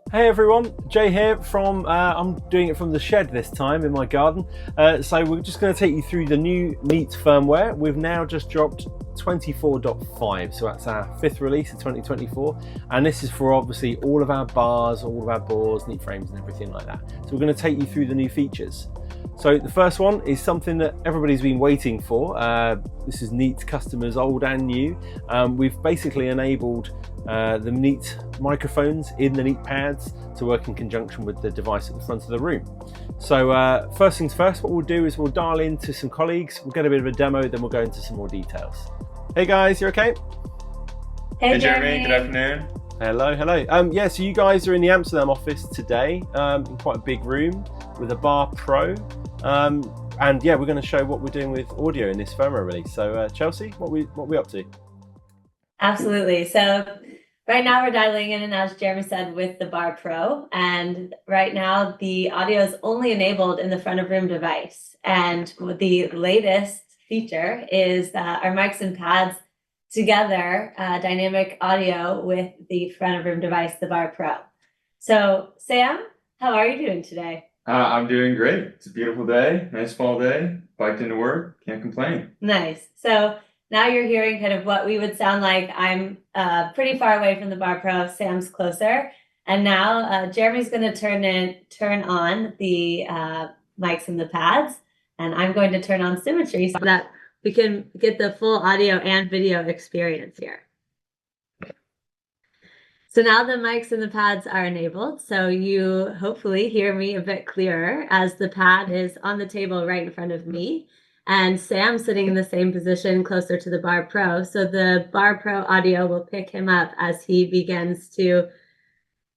Hey everyone, Jay here from, I'm doing it from the shed this time in my garden. So we're just going to take you through the new Neat firmware. We've now just dropped 24.5, so that's our 5th release of 2024. And this is for obviously all of our bars, all of our boards, Neat frames and everything like that. So we're going to take you through the new features. So the first one is something that everybody's been waiting for. This is Neat customers, old and new. We've basically enabled the Neat microphones in the Neat pads to work in conjunction with the device at the front of the room. So first things first, what we'll do is we'll dial into some colleagues, we'll get a bit of a demo, then we'll go into some more details. Hey guys, you okay? Hey Jeremy, good afternoon. Hello, hello. Yeah, so you guys are in the Amsterdam office today, in quite a big room with a Bar Pro. And yeah, we're going to show what we're doing with audio in this firmware release. So Chelsea, what we up to? Absolutely. So right now we're dialing in, and as Jeremy said, with the Bar Pro. And right now the audio is only enabled in the front of room device. And the latest feature is that our mics and pads together, dynamic audio with the front of room device, the Bar Pro. So Sam, how are you doing today? I'm doing great. It's a beautiful day, nice fall day, biked into work, can't complain. Nice. So now you're hearing kind of what we would sound like. I'm pretty far away from the Bar Pro, Sam's closer. And now Jeremy's going to turn on the mics and the pads, and I'm going to turn on symmetry so that we can get the full audio and video experience here. So now the mics and the pads are enabled, so you hopefully hear me a bit clearer as the pad is on the table right in front of me, and Sam's sitting in the same position closer to the Bar Pro. So the Bar Pro audio will pick him up as he begins to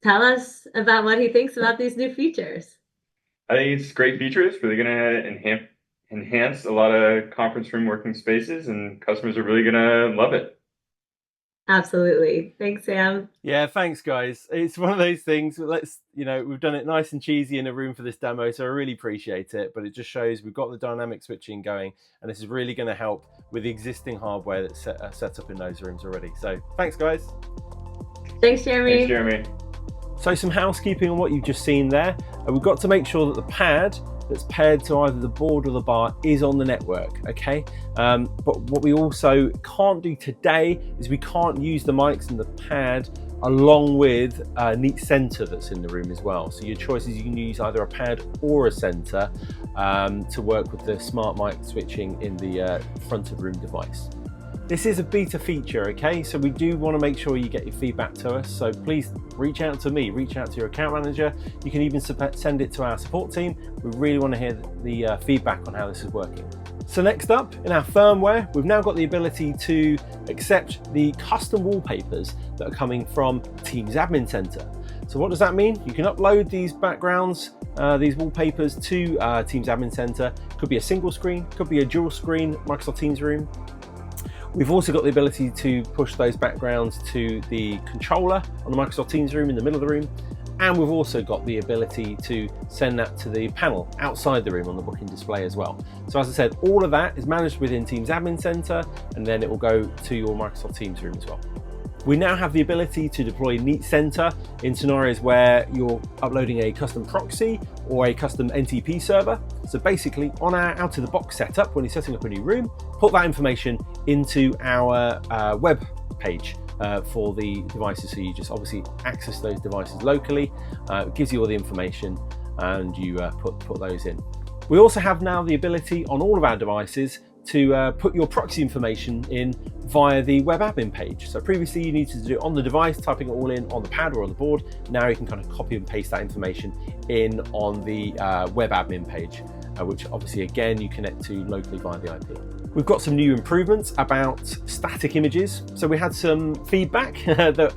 tell us about what he thinks about these new features. I think it's great features, really going to enhance a lot of conference room working spaces, and customers are really going to love it. Absolutely. Thanks, Sam. Yeah, thanks guys. It's one of those things, we've done it nice and cheesy in a room for this demo, so I really appreciate it, but it just shows we've got the dynamic switching going, and this is really going to help with the existing hardware that's set up in those rooms already. So thanks guys. Thanks, Jeremy. Thanks, Jeremy. So some housekeeping on what you've just seen there. We've got to make sure that the pad that's paired to either the board or the bar is on the network, okay? But what we also can't do today is we can't use the mics and the pad along with a Neat center that's in the room as well. So your choice is you can use either a pad or a center to work with the smart mic switching in the front of room device. This is a beta feature, okay? So we do want to make sure you get your feedback to us. So please reach out to me, reach out to your account manager. You can even send it to our support team. We really want to hear the feedback on how this is working. So next up in our firmware, we've now got the ability to accept the custom wallpapers that are coming from Teams Admin Center. So what does that mean? You can upload these backgrounds, these wallpapers to Teams Admin Center. Could be a single screen, could be a dual screen Microsoft Teams room. We've also got the ability to push those backgrounds to the controller on the Microsoft Teams room in the middle of the room. And we've also got the ability to send that to the panel outside the room on the booking display as well. So as I said, all of that is managed within Teams Admin Center, and then it will go to your Microsoft Teams room as well. We now have the ability to deploy Neat Center in scenarios where you're uploading a custom proxy or a custom NTP server. So basically on our out-of-the-box setup, when you're setting up a new room, put that information into our web page for the devices. So you just obviously access those devices locally. It gives you all the information and you put those in. We also have now the ability on all of our devices to put your proxy information in via the web admin page. So previously you needed to do it on the device, typing it all in on the pad or on the board. Now you can kind of copy and paste that information in on the web admin page, which obviously again you connect to locally via the IP. We've got some new improvements about static images. So we had some feedback that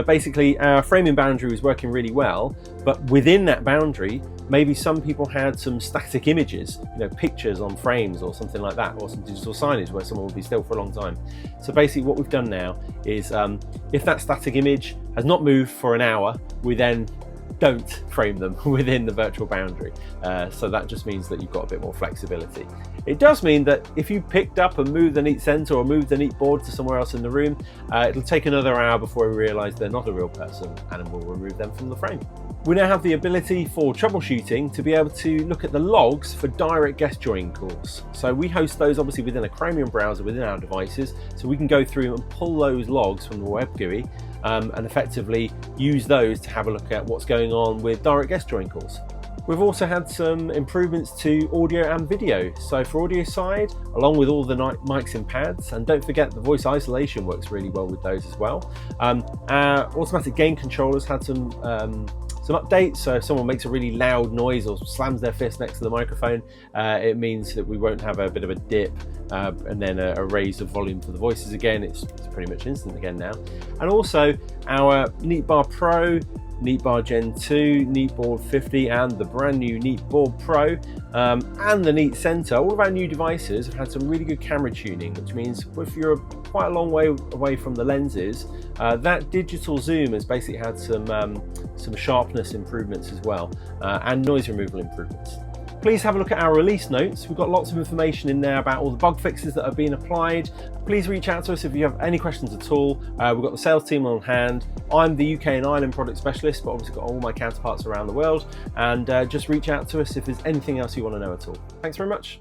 basically our framing boundary was working really well, but within that boundary, maybe some people had some static images, pictures on frames or something like that, or some digital signage where someone would be still for a long time. So basically what we've done now is if that static image has not moved for an hour, we then don't frame them within the virtual boundary. So that just means that you've got a bit more flexibility. It does mean that if you picked up and moved the neat center or moved the neat board to somewhere else in the room, it'll take another hour before we realize they're not a real person, and we'll remove them from the frame. We now have the ability for troubleshooting to be able to look at the logs for direct guest join calls. So we host those obviously within a Chromium browser within our devices, so we can go through and pull those logs from the web GUI and effectively use those to have a look at what's going on with direct guest join calls. We've also had some improvements to audio and video. So for audio side, along with all the mics and pads, and don't forget the voice isolation works really well with those as well. Our automatic gain controllers had some updates. So if someone makes a really loud noise or slams their fist next to the microphone, it means that we won't have a bit of a dip and then a raise of volume for the voices again. It's pretty much instant again now. And also our Neatbar Pro, Neatbar Gen 2, Neatboard 50, and the brand new Neatboard Pro and the Neat Center. All of our new devices have had some really good camera tuning, which means if you're quite a long way away from the lenses, that digital zoom has basically had some sharpness improvements as well, and noise removal improvements. Please have a look at our release notes. We've got lots of information in there about all the bug fixes that have been applied. Please reach out to us if you have any questions at all. We've got the sales team on hand. I'm the UK and Ireland product specialist, but obviously got all my counterparts around the world. And just reach out to us if there's anything else you want to know at all. Thanks very much.